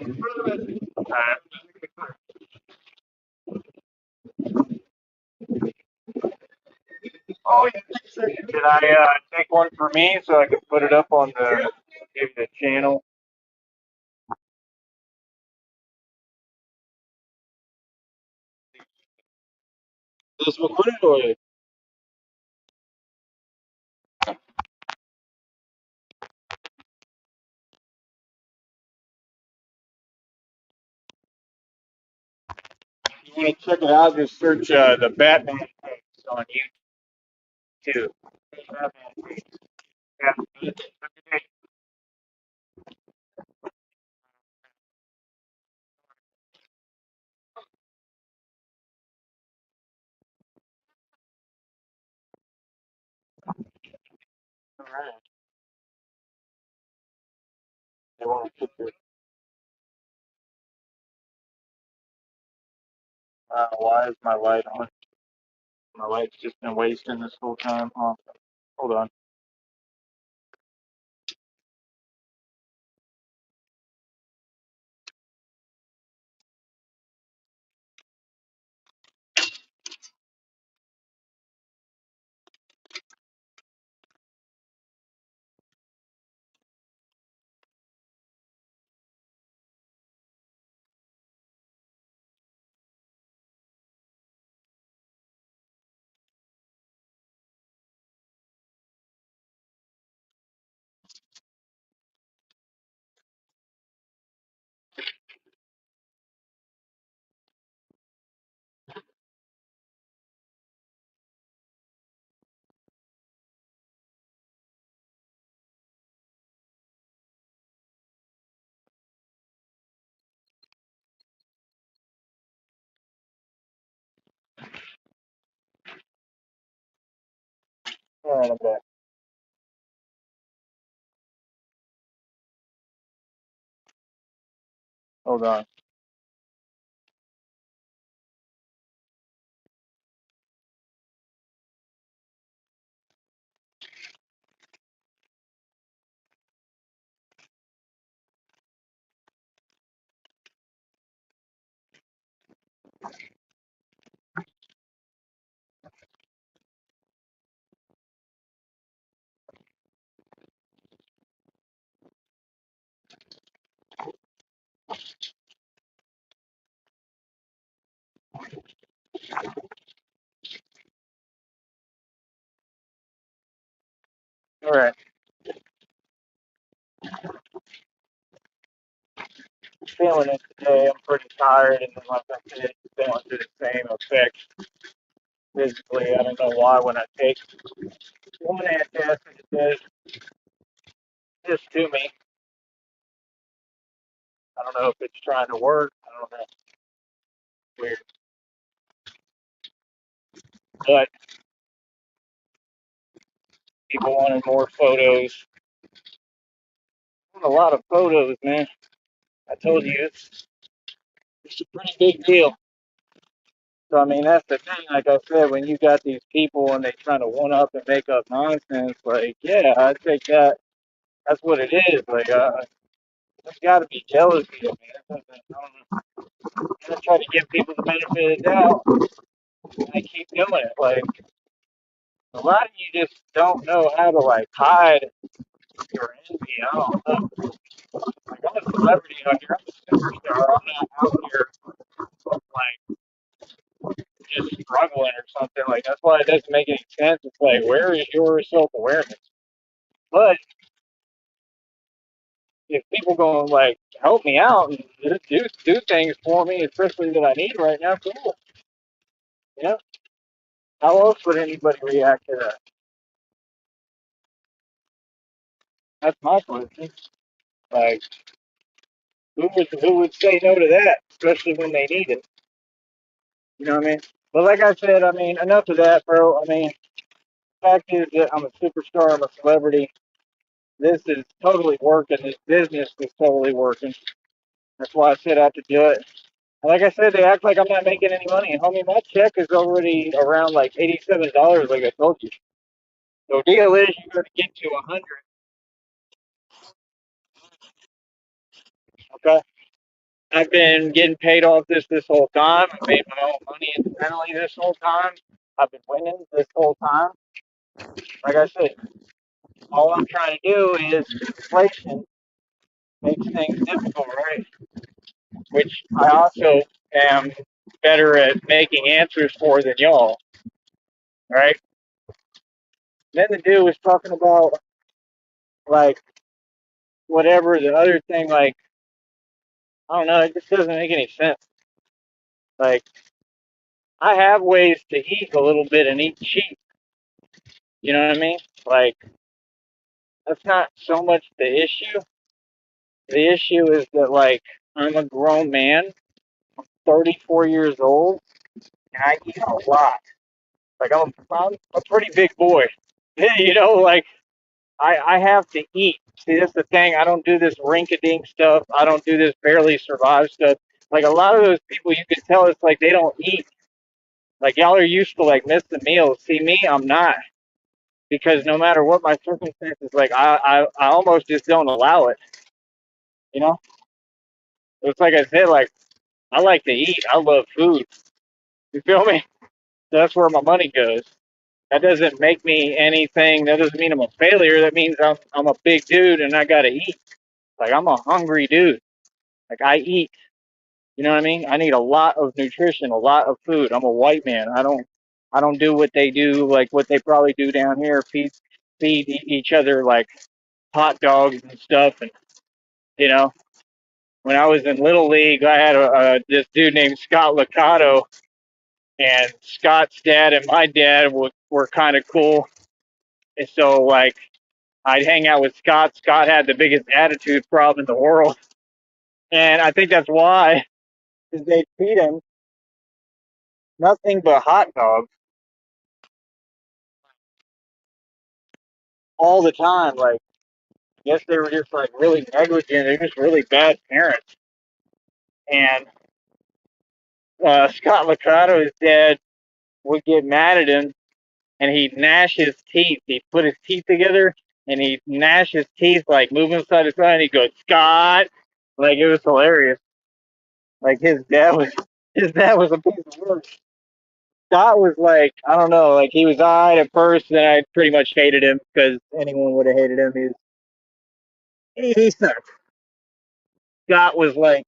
Uh, oh, yeah. Did I take one for me so I can put it up on the channel? This recording or you want to check it out? Just search the Batman tapes on YouTube. Batman tapes. Yeah. All right. They want to put why is my light on? My light's just been wasting this whole time. Oh, hold on. All right, I'm back. Hold on. All right. Feeling it today. I'm pretty tired, and then like I said, it's going through the same effect physically. I don't know why when I take one antacid, it does this to me. I don't know if it's trying to work. I don't know. Weird. But people wanted more photos. A lot of photos, man. I told you it's a pretty big deal. So I mean, that's the thing. Like I said, when you got these people and they trying to one up and make up nonsense, like yeah, I think that's what it is. Like there's got to be jealousy. I mean, I don't know. I'm gonna try to give people the benefit of the doubt, and they keep doing it. Like a lot of you just don't know how to like hide your envy. I don't know. Like I'm a celebrity out here. I'm a superstar. I'm not out here like just struggling or something. Like that's why it doesn't make any sense. It's like where is your self awareness? But if people gonna like help me out and do things for me, especially that I need right now, cool. You know, how else would anybody react to that? That's my question. Like, who would say no to that, especially when they need it? You know what I mean? But like I said, I mean, enough of that, bro. I mean, the fact is that I'm a superstar, I'm a celebrity. This is totally working. This business is totally working. That's why I set out to do it. And like I said, they act like I'm not making any money. And homie, my check is already around like $87, like I told you. So deal is you're gonna get to 100. Okay. I've been getting paid off this whole time. I made my own money independently this whole time. I've been winning this whole time. Like I said, all I'm trying to do is inflation makes things difficult, right? Which I also am better at making answers for than y'all, right? Then the dude was talking about like whatever the other thing, like I don't know, it just doesn't make any sense. Like I have ways to eat a little bit and eat cheap. You know what I mean? Like that's not so much the issue. The issue is that like I'm a grown man, 34 years old, and I eat a lot. Like I'm a pretty big boy. You know, like I have to eat. See, that's the thing. I don't do this rink-a-dink stuff. I don't do this barely survive stuff. Like a lot of those people, you can tell it's like they don't eat. Like y'all are used to like missing meals. See me, I'm not because no matter what my circumstances, like I almost just don't allow it. You know, it's like I said, like I like to eat. I love food. You feel me? That's where my money goes. That doesn't make me anything. That doesn't mean I'm a failure. That means I'm a big dude and I gotta eat. Like I'm a hungry dude. Like I eat. You know what I mean? I need a lot of nutrition, a lot of food. I'm a white man. I don't do what they do, like what they probably do down here, feed each other like hot dogs and stuff. And you know, when I was in little league, I had this dude named Scott Licato, and Scott's dad and my dad were kind of cool. And so like I'd hang out with Scott. Scott had the biggest attitude problem in the world, and I think that's why, because they feed him nothing but hot dogs all the time. Like, I guess they were just like really negligent. They're just really bad parents. And Scott Licato, his dad, would get mad at him, and he'd gnash his teeth. He'd put his teeth together, and he'd gnash his teeth, like moving side to side. And he'd go, Scott, like it was hilarious. Like his dad was a piece of work. Scott was like, I don't know, like he was alright at first, and I pretty much hated him because anyone would have hated him. He sucked. Scott was like,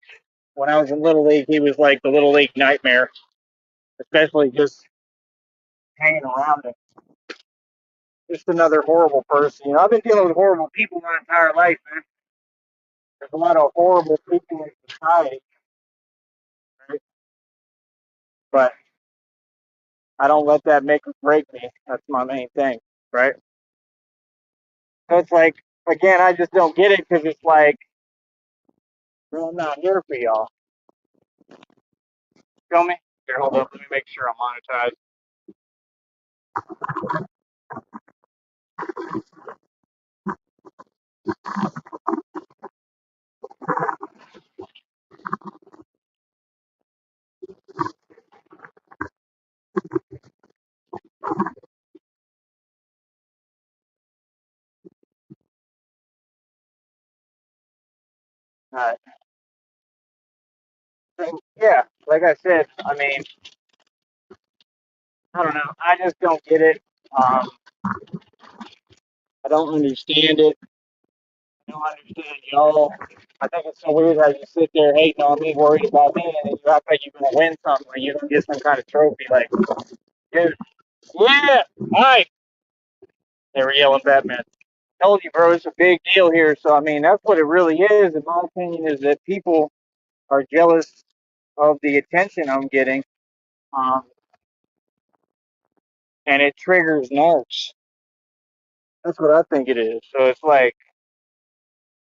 when I was in Little League, he was like the Little League nightmare, especially just hanging around him. Just another horrible person. You know, I've been dealing with horrible people my entire life, man. There's a lot of horrible people in society, right? But I don't let that make or break me. That's my main thing, right? So it's like, again, I just don't get it because it's like, well, I'm not here for y'all. Feel me? Here, hold up. Let me make sure I'm monetized. All right. So, yeah, like I said, I mean, I don't know. I just don't get it. Um, I don't understand it. I don't understand y'all. I think it's so weird how you sit there hating on me, worried about me, and then you act like you're gonna win something or you're gonna get some kind of trophy. Like, dude, yeah, hi. They were yelling Batman. I told you, bro, it's a big deal here. So I mean, that's what it really is, in my opinion, is that people are jealous of the attention I'm getting, um, and it triggers narcs. That's what I think it is. So it's like,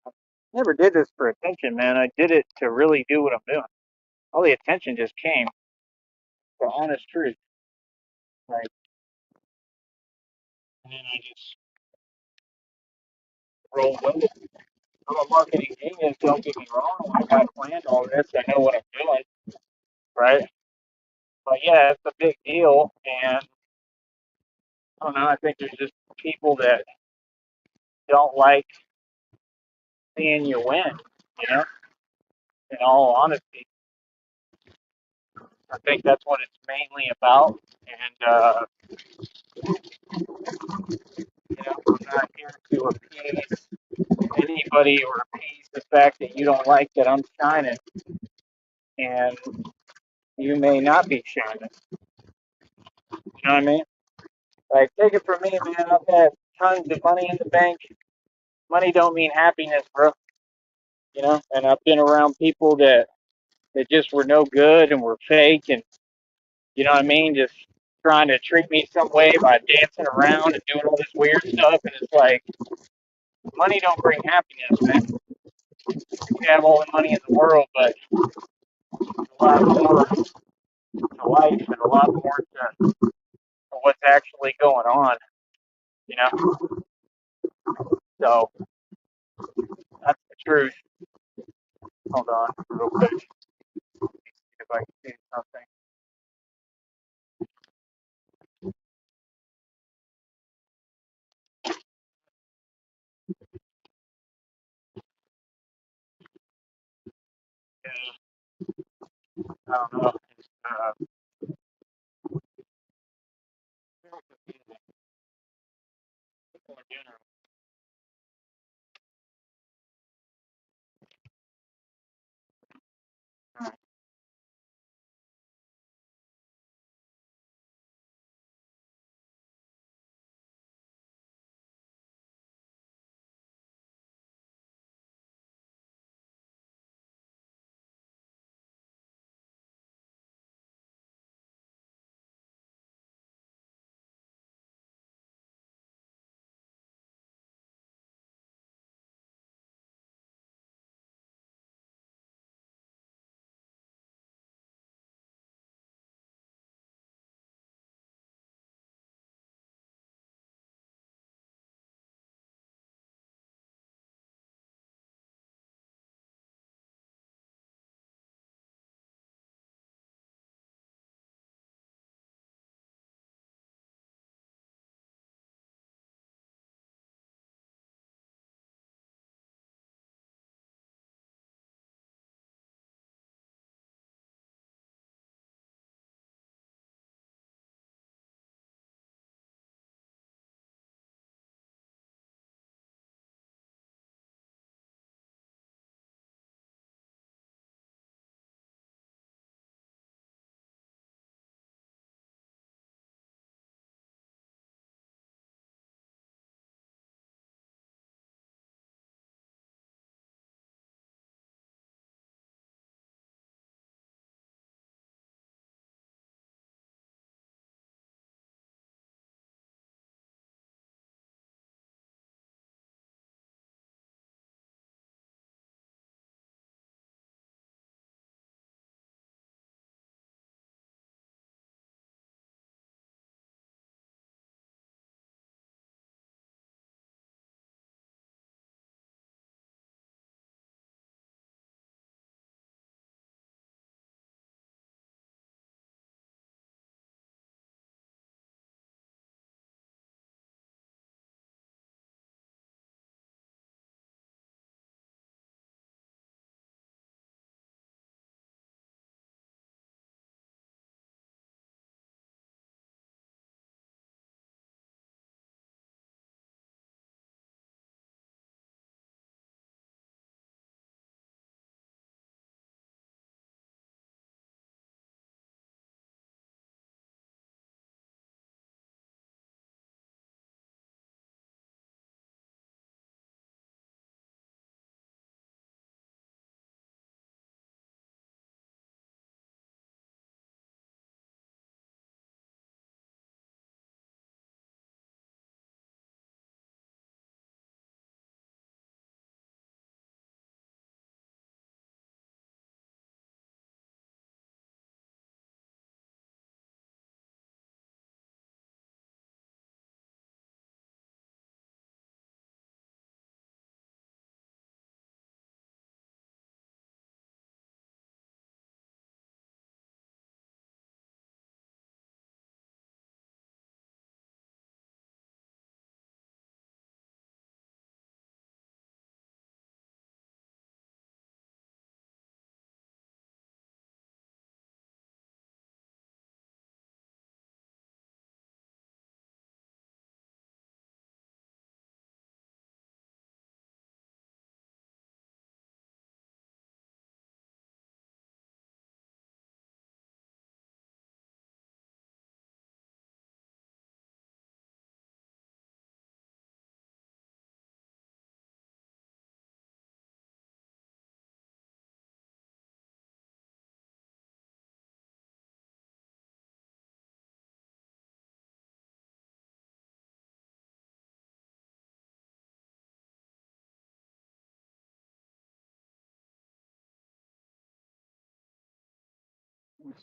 I never did this for attention, man. I did it to really do what I'm doing. All the attention just came. The honest truth. Like, and then I just roll with it. I'm a marketing genius, don't get me wrong. Like, I planned all this, I know what I'm doing, right? But yeah, it's a big deal, and I don't know, I think there's just people that don't like seeing you win, you know? In all honesty, I think that's what it's mainly about. And I'm not here to appease anybody or appease the fact that you don't like that I'm shining, and you may not be shining. You know what I mean? Like, take it from me, man. I've had tons of money in the bank. Money don't mean happiness, bro. And I've been around people that just were no good and were fake, and you know what I mean, just trying to treat me some way by dancing around and doing all this weird stuff. And it's like, money don't bring happiness, man. You can have all the money in the world, but a lot more to life and a lot more to what's actually going on, you know. So that's the truth. Hold on, real quick, see if I can see something. I don't know.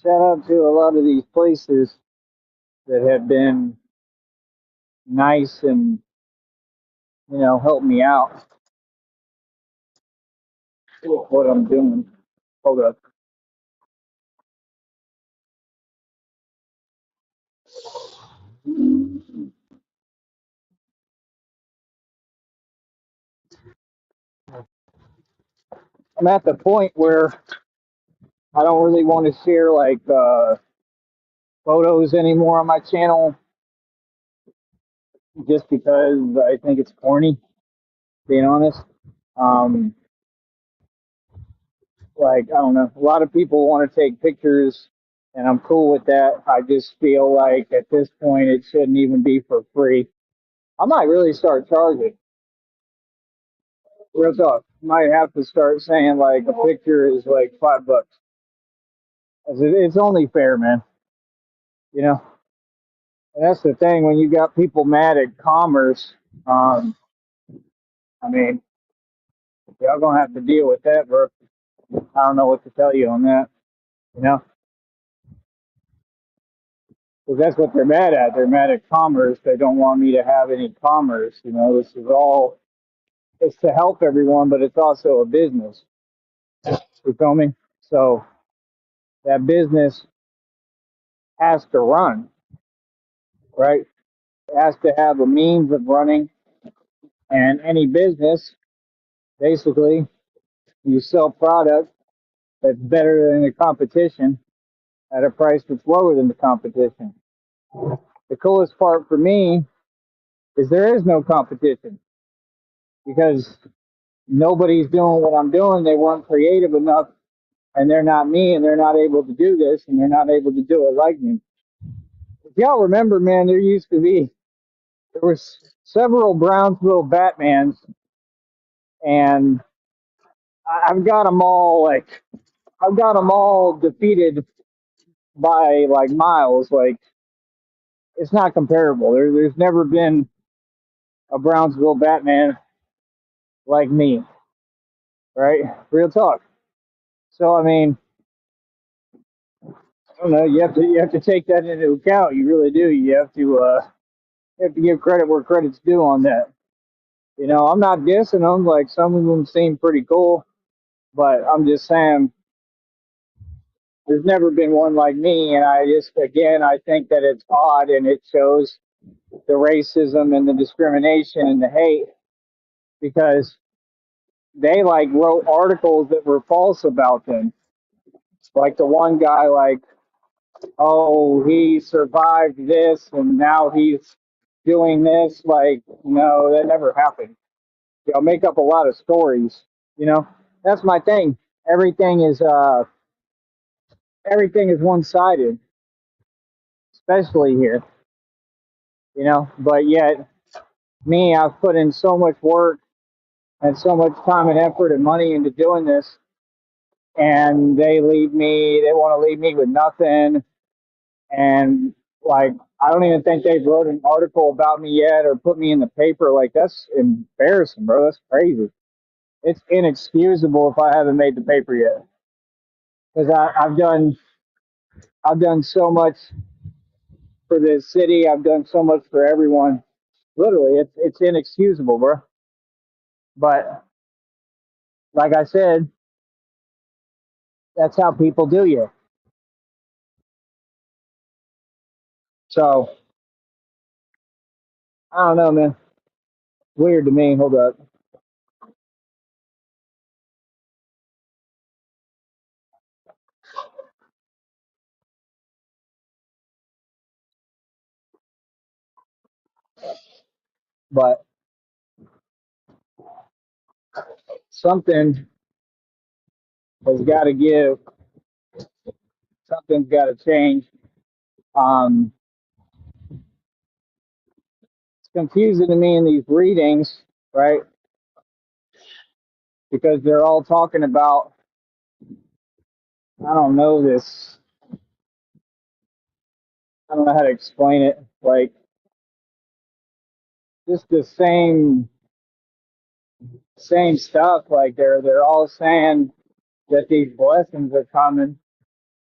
Shout out to a lot of these places that have been nice and help me out with what I'm doing. Hold up. I'm at the point where I don't really want to share like photos anymore on my channel just because I think it's corny, being honest. Um, like, I don't know, a lot of people want to take pictures, and I'm cool with that. I just feel like at this point it shouldn't even be for free. I might really start charging. Real talk. Might have to start saying like a picture is like $5. It's only fair, man. You know, and that's the thing when you got people mad at commerce. Um, I mean, y'all gonna have to deal with that, bro. I don't know what to tell you on that. You know, because that's what they're mad at. They're mad at commerce. They don't want me to have any commerce. You know, this is all it's to help everyone, but it's also a business. You feel me? So that business has to run, right? It has to have a means of running, and any business, basically, you sell product that's better than the competition at a price that's lower than the competition. The coolest part for me is there is no competition because nobody's doing what I'm doing. They weren't creative enough, and they're not me, and they're not able to do this, and they're not able to do it like me. If y'all remember, man, there was several Brownsville Batmans, and I've got them all defeated by like miles. Like it's not comparable. There's never been a Brownsville Batman like me, right? Real talk. So I mean, I don't know. You have to take that into account. You really do. You have to give credit where credit's due on that. I'm not dissing them. Like some of them seem pretty cool, but I'm just saying there's never been one like me. And I think that it's odd and it shows the racism and the discrimination and the hate because they like wrote articles that were false about them. Like the one guy, like, oh, he survived this and now he's doing this. Like, no, that never happened. Make up a lot of stories. You know, that's my thing. Everything is uh, everything is one sided, especially here. But yet me, I've put in so much work and so much time and effort and money into doing this, and they leave me. They want to leave me with nothing. And like, I don't even think they've wrote an article about me yet or put me in the paper. Like, that's embarrassing, bro. That's crazy. It's inexcusable if I haven't made the paper yet because I've done so much for this city. I've done so much for everyone. Literally, it's inexcusable, bro. But like I said, that's how people do you. So I don't know, man. Weird to me. Hold up, but something has got to give. Something's got to change. Um, it's confusing to me in these readings, right? Because they're all talking about. I don't know this. I don't know how to explain it. Like just the same stuff. Like they're all saying that these blessings are coming,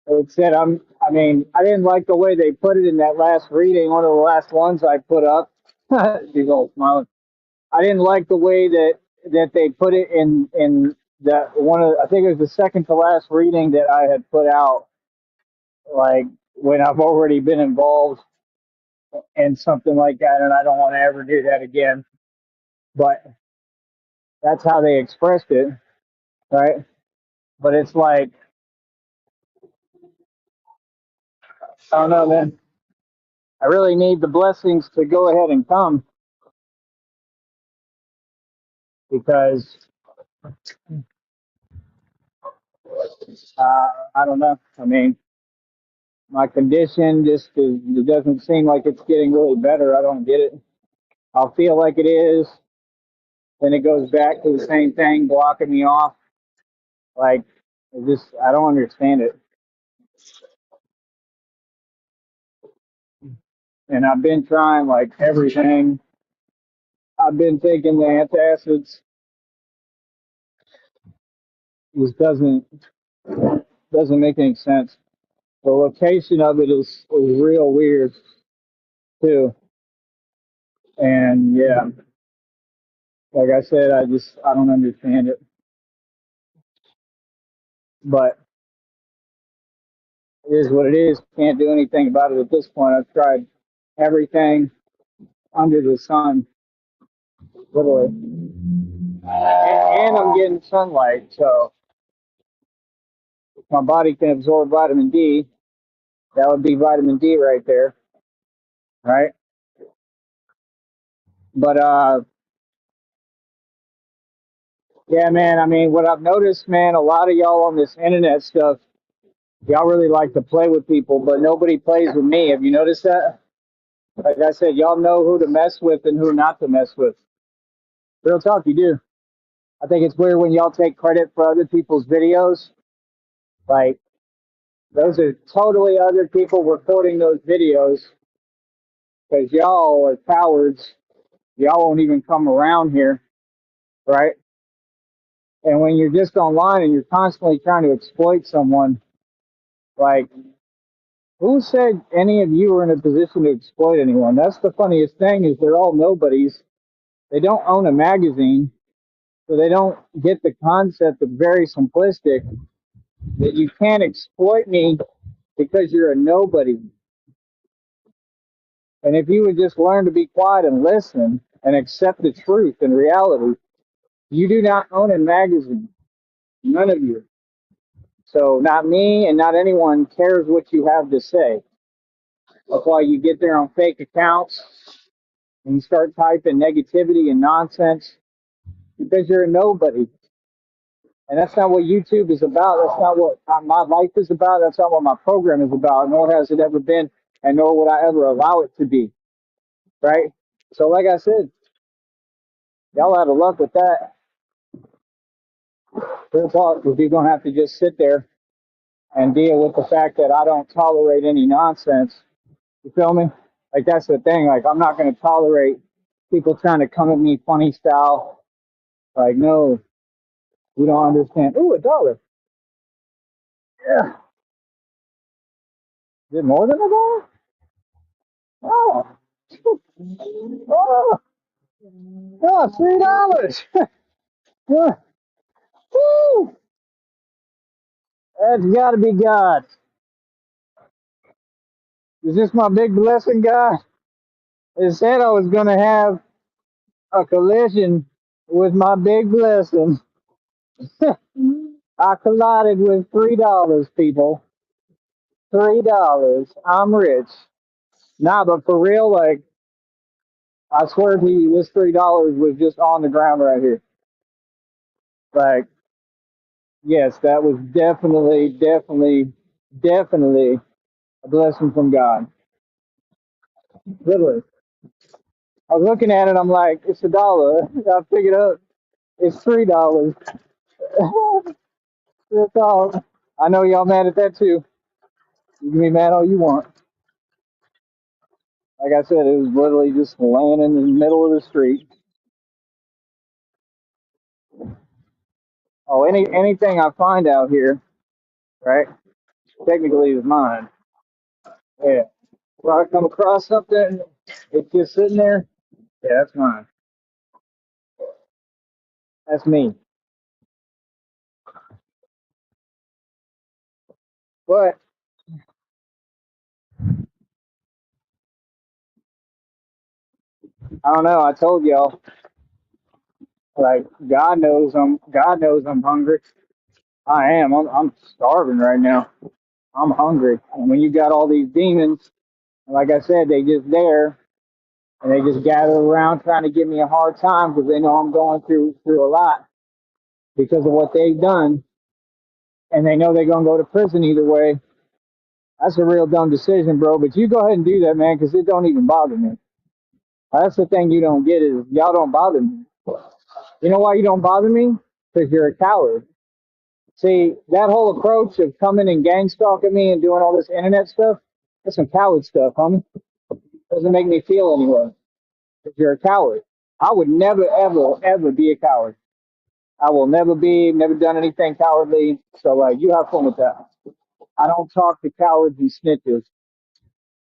It said I mean, I didn't like the way they put it in that last reading, one of the last ones I put up. She's all smiling. I didn't like the way that they put it in that one of, I think it was the second to last reading that I had put out, like when I've already been involved in something like that, and I don't want to ever do that again. But that's how they expressed it, right? But it's like, I don't know, man. I really need the blessings to go ahead and come because I don't know. I mean, my condition just is, it doesn't seem like it's getting really better. I don't get it. I'll feel like it is, then it goes back to the same thing, blocking me off. Like, it just, I don't understand it. And I've been trying like everything. I've been taking the antacids. Just doesn't make any sense. The location of it is real weird too. And yeah, like I said, I don't understand it. But it is what it is. Can't do anything about it at this point. I've tried everything under the sun, literally. And I'm getting sunlight, so if my body can absorb vitamin D, that would be vitamin D right there, right? But yeah, man. I mean, what I've noticed, man, a lot of y'all on this internet stuff, y'all really like to play with people, but nobody plays with me. Have you noticed that? Like I said, y'all know who to mess with and who not to mess with. Real talk, you do. I think it's weird when y'all take credit for other people's videos. Like, those are totally other people recording those videos because y'all are cowards. Y'all won't even come around here, right? And when you're just online and you're constantly trying to exploit someone, like, who said any of you are in a position to exploit anyone? That's the funniest thing is they're all nobodies. They don't own a magazine, so they don't get the concept of very simplistic that you can't exploit me because you're a nobody. And if you would just learn to be quiet and listen and accept the truth and reality, you do not own a magazine. None of you. So not me and not anyone cares what you have to say. That's why you get there on fake accounts and you start typing negativity and nonsense because you're a nobody. And that's not what YouTube is about. That's not what my life is about. That's not what my program is about, nor has it ever been, and nor would I ever allow it to be. Right? So, like I said, y'all out of luck with that. Real talk, because you're going to have to just sit there and deal with the fact that I don't tolerate any nonsense. You feel me? Like, that's the thing. Like, I'm not going to tolerate people trying to come at me funny style. Like, no, you don't understand. Ooh, $1. Yeah. Is it more than $1? Oh. Oh, oh, $3. Yeah. Woo. That's got to be God. Is this my big blessing, God? It said I was going to have a collision with my big blessing. I collided with $3, people. $3. I'm rich. Nah, but for real, like, I swear to you, this $3 was just on the ground right here. Like, yes, that was definitely a blessing from God. Literally. I was looking at it, I'm like, it's $1. I pick it up, it's $3. That's all. I know y'all mad at that too. You can be mad all you want. Like I said, it was literally just laying in the middle of the street. Oh, anything I find out here, right? Technically, it's mine. Yeah. If I come across something, it's just sitting there. Yeah, that's mine. That's me. But I don't know. I told y'all, like God knows I'm hungry. I am. I'm starving right now. I'm hungry. And when you got all these demons, like I said, they just there and they just gather around trying to give me a hard time because they know I'm going through a lot because of what they've done, and they know they're gonna go to prison either way. That's a real dumb decision, bro. But you go ahead and do that, man, because it don't even bother me. That's the thing you don't get is y'all don't bother me. You know why you don't bother me? Because you're a coward. See, that whole approach of coming and gang stalking me and doing all this internet stuff, that's some coward stuff, homie. Doesn't make me feel anyway. Because you're a coward. I would never, ever, ever be a coward. I will never done anything cowardly. So, like, you have fun with that. I don't talk to cowards and snitches.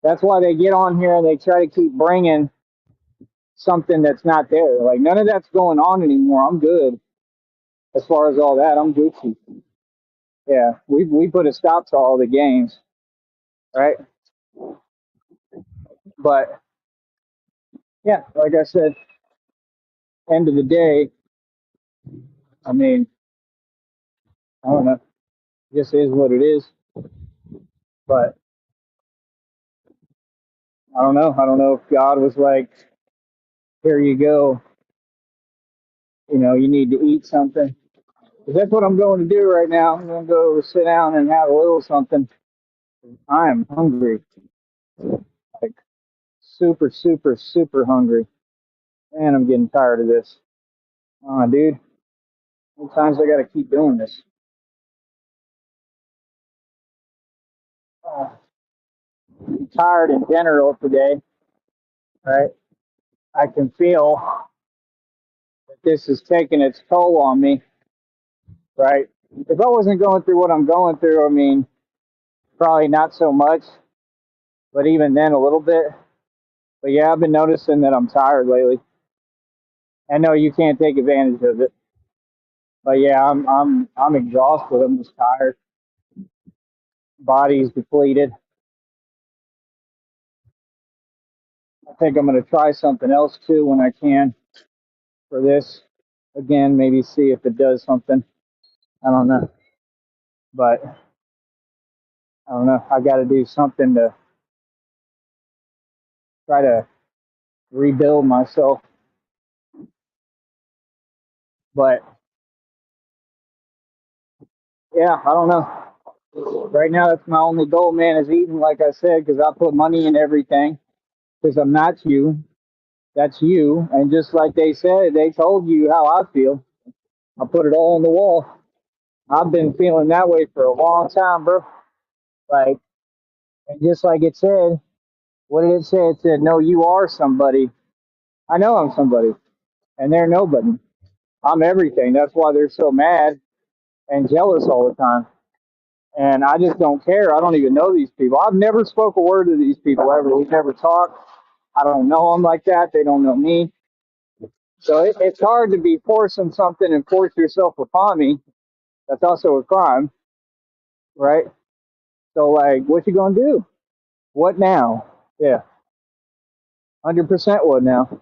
That's why they get on here and they try to keep bringing something that's not there. Like, none of that's going on anymore. I'm good as far as all that. I'm Gucci. Yeah, we put a stop to all the games, right? But yeah, like I said, end of the day, I mean, I don't know. It just is what it is. But I don't know. I don't know if God was like, here you go. You know, you need to eat something. 'Cause that's what I'm going to do right now. I'm going to go sit down and have a little something. I am hungry. Like, super, super, super hungry. Man, I'm getting tired of this. Dude, sometimes I got to keep doing this. I'm tired in general today, right? I can feel that this is taking its toll on me, right? If I wasn't going through what I'm going through, I mean, probably not so much, but even then a little bit. But yeah, I've been noticing that I'm tired lately. I know you can't take advantage of it, but yeah, I'm exhausted. I'm just tired. Body's depleted. I think I'm gonna try something else too when I can for this. Again, maybe see if it does something. I don't know, but I don't know. I got to do something to try to rebuild myself. But yeah, I don't know. Right now, that's my only goal, man, is eating, like I said, because I put money in everything. Because I'm not you. That's you. And just like they said, they told you how I feel. I put it all on the wall. I've been feeling that way for a long time, bro. Like, and just like it said, what did it say? It said, no, you are somebody. I know I'm somebody. And they're nobody. I'm everything. That's why they're so mad and jealous all the time. And I just don't care. I don't even know these people. I've never spoke a word to these people ever. We've never talked. I don't know them like that. They don't know me. So it's hard to be forcing something and force yourself upon me. That's also a crime, right? So like, what you gonna do? What now? Yeah, 100% what now?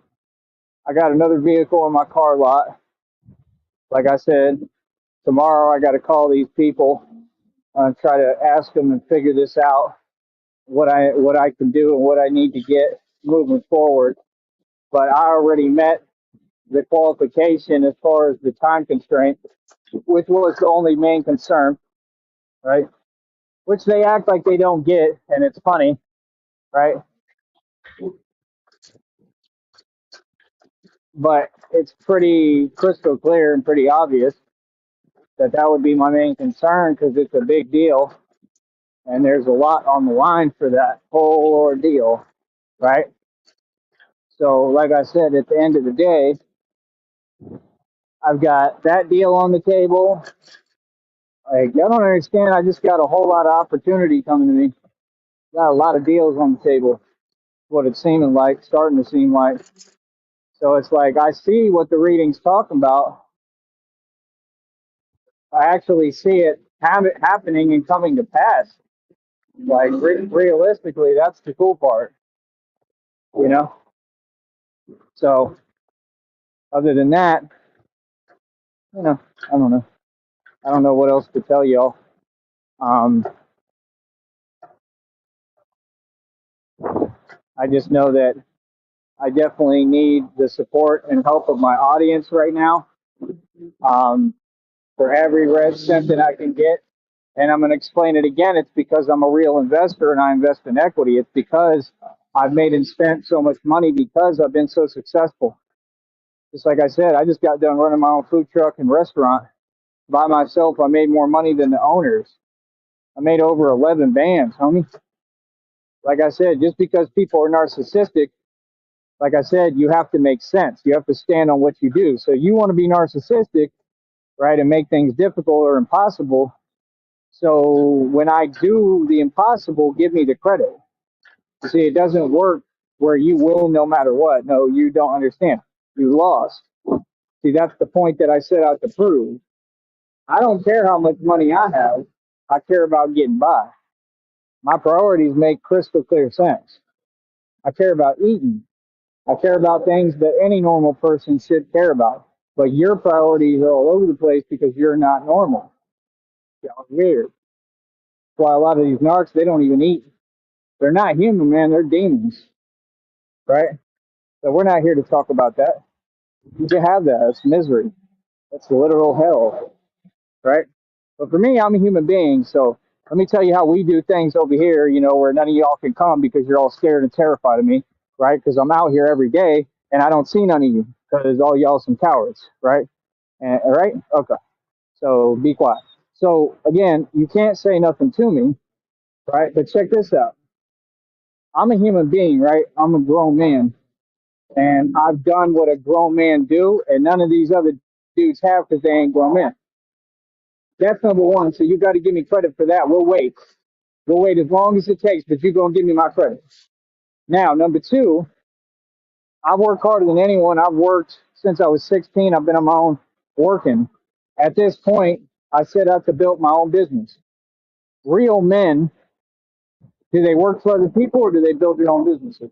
I got another vehicle in my car lot. Like I said, tomorrow I got to call these people and try to ask them and figure this out. What I can do and what I need to get moving forward. But I already met the qualification as far as the time constraint, which was the only main concern, right? Which they act like they don't get, and it's funny, right? But it's pretty crystal clear and pretty obvious that that would be my main concern because it's a big deal, and there's a lot on the line for that whole ordeal, right? So, like I said, at the end of the day, I've got that deal on the table. Like, y'all don't understand. I just got a whole lot of opportunity coming to me. Got a lot of deals on the table. What it's seeming like, starting to seem like. So it's like I see what the reading's talking about. I actually see it happening and coming to pass. Like realistically, that's the cool part, you know. So other than that, you know, I don't know. I don't know what else to tell y'all. Um, I just know that I definitely need the support and help of my audience right now. Um, for every red cent that I can get. And I'm going to explain it again. It's because I'm a real investor and I invest in equity. It's because I've made and spent so much money because I've been so successful. Just like I said, I just got done running my own food truck and restaurant by myself. I made more money than the owners. I made over 11 bands, homie. Like I said, just because people are narcissistic, like I said, you have to make sense. You have to stand on what you do. So you want to be narcissistic, right, and make things difficult or impossible. So when I do the impossible, give me the credit. You see, it doesn't work where you win no matter what. No, you don't understand. You lost. See, that's the point that I set out to prove. I don't care how much money I have. I care about getting by. My priorities make crystal clear sense. I care about eating. I care about things that any normal person should care about. But your priorities are all over the place because you're not normal. Y'all weird. That's why a lot of these narcs, they don't even eat. They're not human, man. They're demons, right? So we're not here to talk about that. You can have that. It's misery. That's literal hell, right? But for me, I'm a human being. So let me tell you how we do things over here, you know, where none of y'all can come because you're all scared and terrified of me, right? Because I'm out here every day and I don't see none of you because all y'all some cowards, right? And, all right? Okay. So be quiet. So again, you can't say nothing to me, right? But check this out. I'm a human being, right? I'm a grown man. And I've done what a grown man do, and none of these other dudes have because they ain't grown men. That's number one. So you got to give me credit for that. We'll wait. We'll wait as long as it takes, but you're going to give me my credit. Now, number two, I work harder than anyone. I've worked since I was 16. I've been on my own working. At this point, I set out to build my own business. Real men, do they work for other people or do they build their own businesses?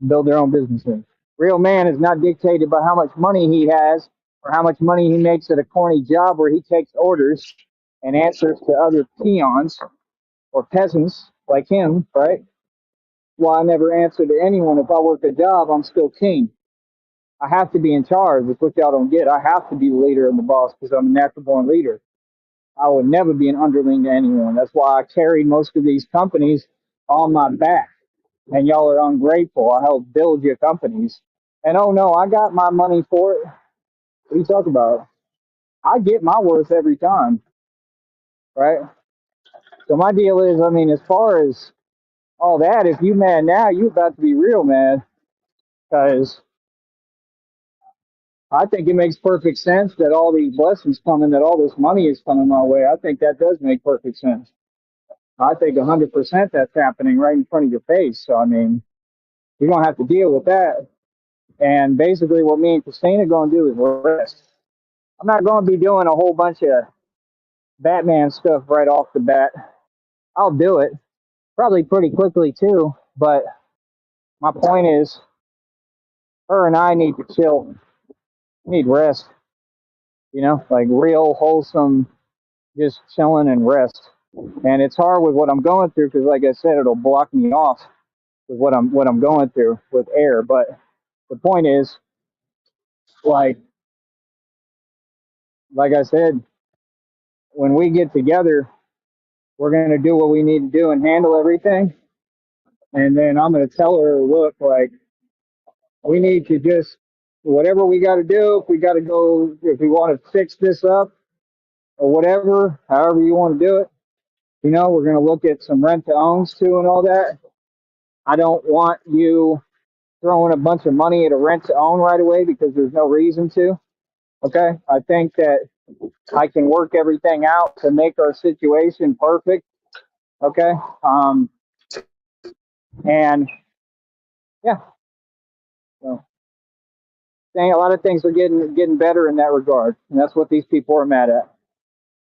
Build their own businesses. Real man is not dictated by how much money he has or how much money he makes at a corny job where he takes orders and answers to other peons or peasants like him, right? Well, I never answer to anyone. If I work a job, I'm still king. I have to be in charge. That's what y'all don't get. I have to be the leader and the boss because I'm a natural born leader. I would never be an underling to anyone. That's why I carry most of these companies on my back. And y'all are ungrateful. I helped build your companies. And oh no, I got my money for it. What are you talking about? I get my worth every time, right? So my deal is, I mean, as far as all that, if you mad now, you about to be real mad because I think it makes perfect sense that all these blessings coming, that all this money is coming my way. I think that does make perfect sense. I think 100% that's happening right in front of your face. So, I mean, you're going to have to deal with that. And basically what me and Christina are going to do is rest. I'm not going to be doing a whole bunch of Batman stuff right off the bat. I'll do it probably pretty quickly too. But my point is, her and I need to chill. We need rest. You know, like real wholesome, just chilling and rest. And it's hard with what I'm going through because, like I said, it'll block me off with what I'm going through with air. But the point is, like I said, when we get together, we're going to do what we need to do and handle everything. And then I'm going to tell her, look, like, we need to just, whatever we got to do, if we got to go, if we want to fix this up or whatever, however you want to do it, you know, we're going to look at some rent to owns too and all that. I don't want you throwing a bunch of money at a rent to own right away because there's no reason to. Okay. I think that I can work everything out to make our situation perfect. Okay. Um, and yeah, so saying a lot of things are getting better in that regard, and that's what these people are mad at,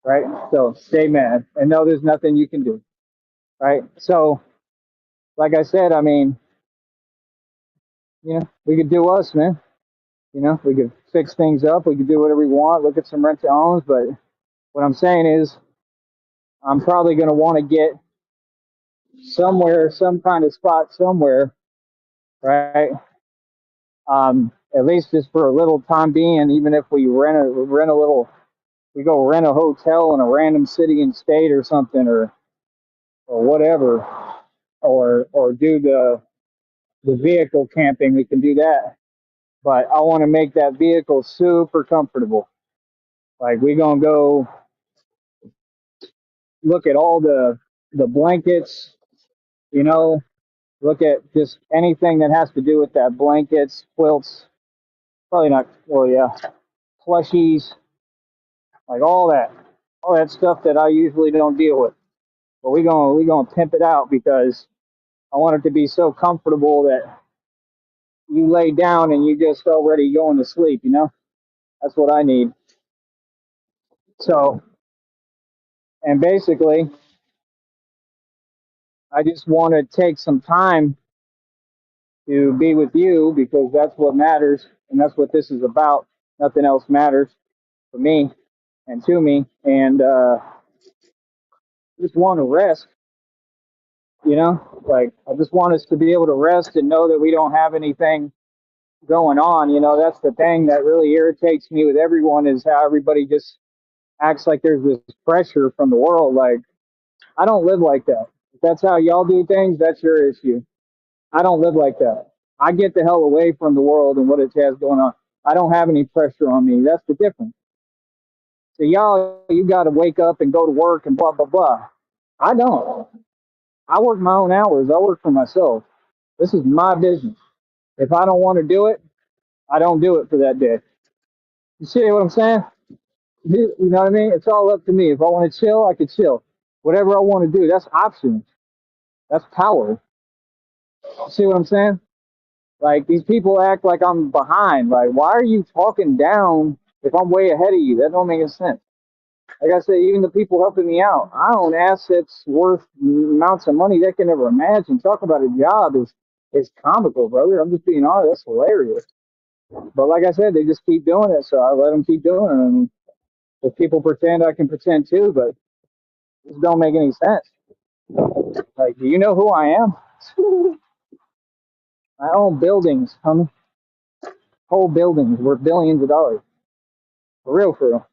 right? So stay mad and know there's nothing you can do, right? So, like I said, I mean, we could do us, man. We could fix things up. We could do whatever we want. Look at some rent to owns, but what I'm saying is, I'm probably going to want to get somewhere, some kind of spot somewhere, right? At least just for a little time being, even if we rent a little, we go rent a hotel in a random city and state or something, or whatever, or do the vehicle camping. We can do that, but I want to make that vehicle super comfortable. Like we gonna go look at all the blankets, you know, look at just anything that has to do with that, blankets, quilts, probably not, well, yeah, plushies, like all that stuff that I usually don't deal with. But we gonna pimp it out because I want it to be so comfortable that you lay down and you just already going to sleep. That's what I need. So, and basically, I just want to take some time to be with you because that's what matters and that's what this is about. Nothing else matters for me and to me. And just want to rest, like I just want us to be able to rest and know that we don't have anything going on. That's the thing that really irritates me with everyone is how everybody just acts like there's this pressure from the world. Like, I don't live like that. If that's how y'all do things, that's your issue. I don't live like that. I get the hell away from the world and what it has going on. I don't have any pressure on me. That's the difference. So y'all, you got to wake up and go to work and blah, blah, blah. I don't. I work my own hours. I work for myself. This is my business. If I don't want to do it, I don't do it for that day. You see what I'm saying? You know what I mean? It's all up to me. If I want to chill, I can chill. Whatever I want to do, that's options. That's power. You see what I'm saying? Like, these people act like I'm behind. Like, why are you talking down if I'm way ahead of you? That don't make any sense. Like I said, even the people helping me out, I own assets worth amounts of money they can never imagine. Talk about a job is comical, brother. I'm just being honest. That's hilarious. But like I said, they just keep doing it, so I let them keep doing it. And if people pretend, I can pretend too, but it just don't make any sense. Like, do you know who I am? I own buildings, homie. Whole buildings worth billions of dollars. For real, for real.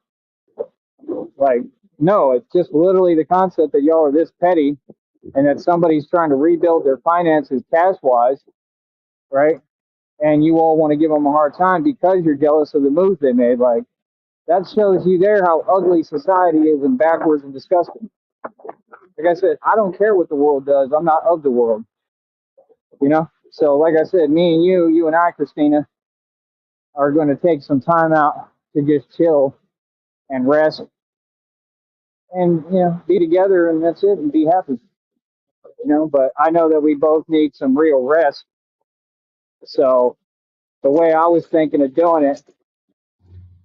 Like, no, it's just literally the concept that y'all are this petty and that somebody's trying to rebuild their finances cash wise, right? And you all want to give them a hard time because you're jealous of the moves they made. Like, that shows you there how ugly society is and backwards and disgusting. Like I said, I don't care what the world does. I'm not of the world, So, like I said, me and you and I, Christina, are going to take some time out to just chill and rest and, be together and that's it and be happy, But I know that we both need some real rest. So, the way I was thinking of doing it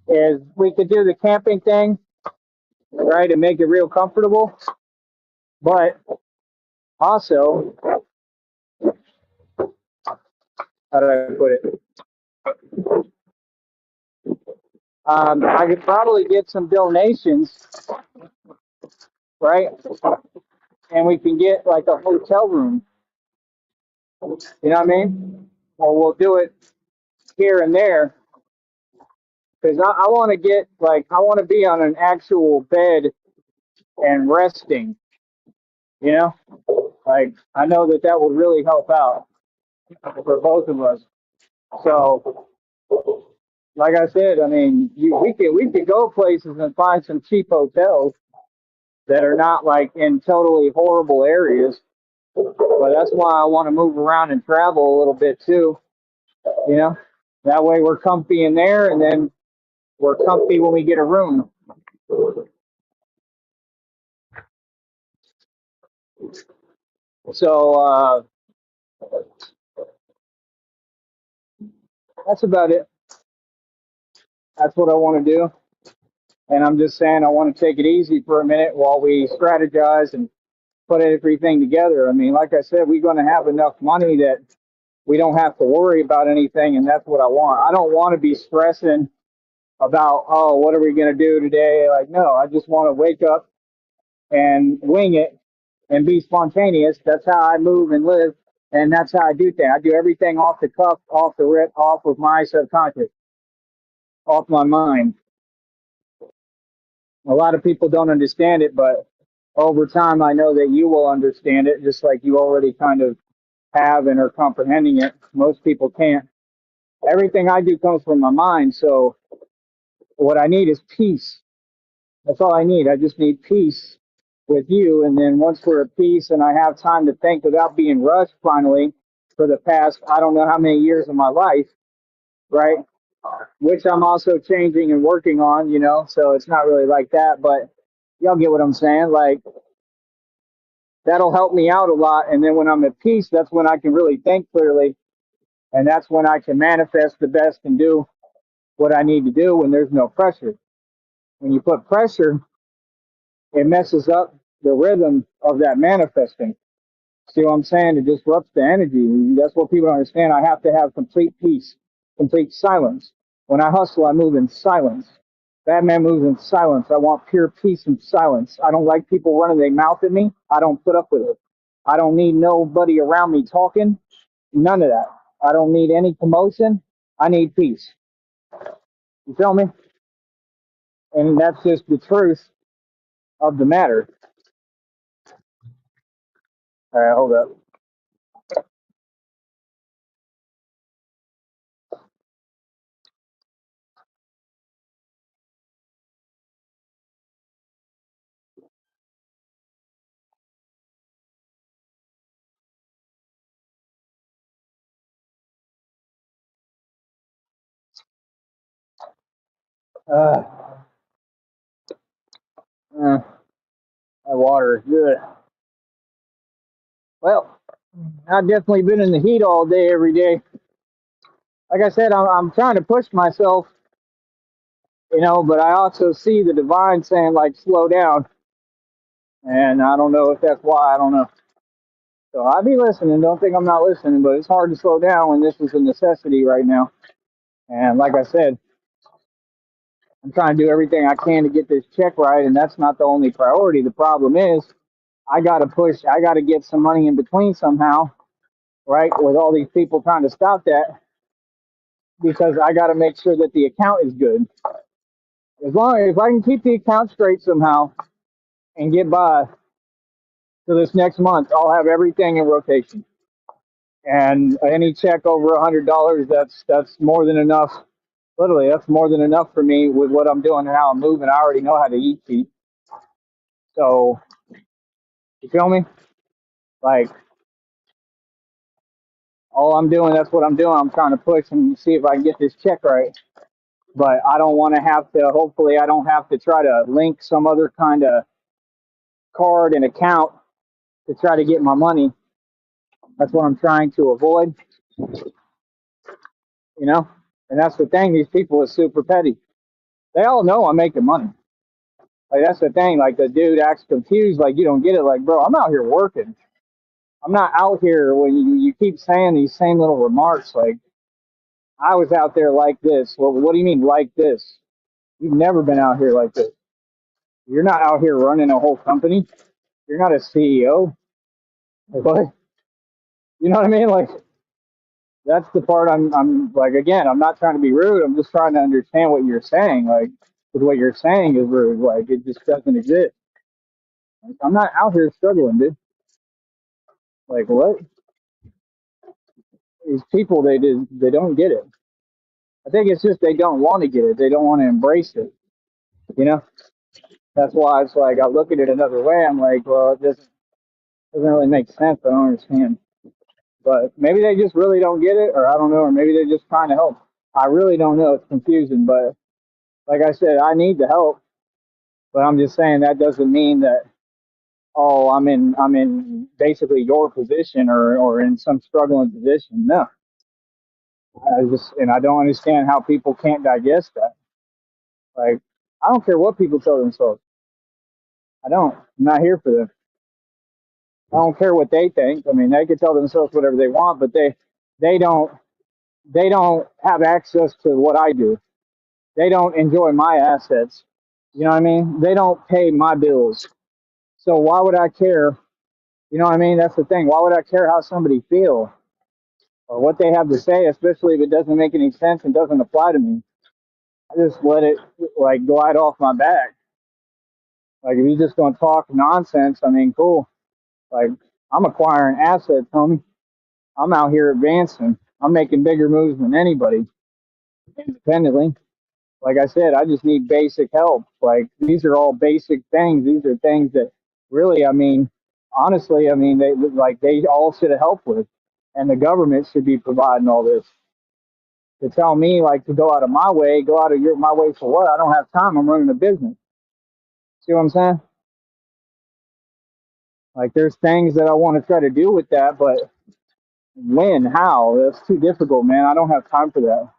is we could do the camping thing, right, and make it real comfortable. But also, how do I put it? I could probably get some donations, right? And we can get like a hotel room. You know what I mean? Or we'll do it here and there because I want to get I want to be on an actual bed and resting. You know, like I know that would really help out for both of us. So, like I said, I mean, we could go places and find some cheap hotels that are not like in totally horrible areas. But that's why I want to move around and travel a little bit too. You know, that way we're comfy in there, and then we're comfy when we get a room. So that's about it. That's what I want to do. And I'm just saying I want to take it easy for a minute while we strategize and put everything together. I mean, like I said, we're going to have enough money that we don't have to worry about anything, and that's what I want. I don't want to be stressing about, oh, what are we going to do today? Like, no, I just want to wake up and wing it and be spontaneous. That's how I move and live, and that's how I do things. I do everything off the cuff, off the rip, off of my subconscious, off my mind. A lot of people don't understand it, but over time, I know that you will understand it, just like you already kind of have and are comprehending it. Most people can't. Everything I do comes from my mind, so what I need is peace. That's all I need. I just need peace with you. And then once we're at peace and I have time to think without being rushed finally for the past, I don't know how many years of my life, right? Which I'm also changing and working on, so it's not really like that, but y'all get what I'm saying. Like, that'll help me out a lot. And then when I'm at peace, that's when I can really think clearly. And that's when I can manifest the best and do what I need to do when there's no pressure. When you put pressure, it messes up the rhythm of that manifesting. See what I'm saying? It disrupts the energy. That's what people don't understand. I have to have complete peace, complete silence. When I hustle, I move in silence. Batman moves in silence. I want pure peace and silence. I don't like people running their mouth at me. I don't put up with it. I don't need nobody around me talking. None of that. I don't need any commotion. I need peace. You feel me? And that's just the truth of the matter. All right, hold up. Uh, that water is good. Well, I've definitely been in the heat all day, every day. Like I said, I'm trying to push myself, but I also see the divine saying, like, slow down. And I don't know if that's why. I don't know. So I be listening. Don't think I'm not listening, but it's hard to slow down when this is a necessity right now. And like I said, I'm trying to do everything I can to get this check right, and that's not the only priority. The problem is I got to push, I got to get some money in between somehow, right? With all these people trying to stop that, because I got to make sure that the account is good. As long as if I can keep the account straight somehow and get by to this next month, I'll have everything in rotation. And any check over $100, that's more than enough. Literally, that's more than enough for me with what I'm doing and how I'm moving. I already know how to eat feet. So, you feel me? Like, all I'm doing, that's what I'm doing. I'm trying to push and see if I can get this check right. But I don't want to have to, hopefully, I don't have to try to link some other kind of card and account to try to get my money. That's what I'm trying to avoid, you know? And that's the thing, these people are super petty. They all know I'm making money. Like, that's the thing. Like, the dude acts confused, like, you don't get it. Like, bro, I'm out here working. I'm not out here when you keep saying these same little remarks. Like, I was out there like this. Well, what do you mean like this? You've never been out here like this. You're not out here running a whole company. You're not a CEO. Like, what? You know what I mean? Like, that's the part I'm like, again, I'm not trying to be rude. I'm just trying to understand what you're saying. Like, because what you're saying is rude. Like, it just doesn't exist. Like, I'm not out here struggling, dude. Like, what? These people, they don't get it. I think it's just they don't want to get it. They don't want to embrace it. You know? That's why it's like I look at it another way. I'm like, well, it just doesn't really make sense. I don't understand. But maybe they just really don't get it, or I don't know, or maybe they're just trying to help. I really don't know. It's confusing, but like I said, I need the help. But I'm just saying that doesn't mean that, oh, I'm in basically your position or in some struggling position. No, I don't understand how people can't digest that. Like, I don't care what people tell themselves. I don't. I'm not here for them. I don't care what they think. I mean, they can tell themselves whatever they want, but they don't they don't have access to what I do. They don't enjoy my assets. You know what I mean? They don't pay my bills. So why would I care? You know what I mean? That's the thing. Why would I care how somebody feels or what they have to say, especially if it doesn't make any sense and doesn't apply to me? I just let it like glide off my back. Like if you're just gonna talk nonsense, I mean, cool. Like I'm acquiring assets, homie. I'm out here advancing. I'm making bigger moves than anybody independently. Like I said, I just need basic help. Like these are all basic things. These are things that really, I mean, honestly, I mean, they all should have helped with, and the government should be providing all this. To tell me like to go out of my way, go out of my way for what? I don't have time. I'm running a business. See what I'm saying? Like there's things that I want to try to do with that, but when, how? That's too difficult, man. I don't have time for that.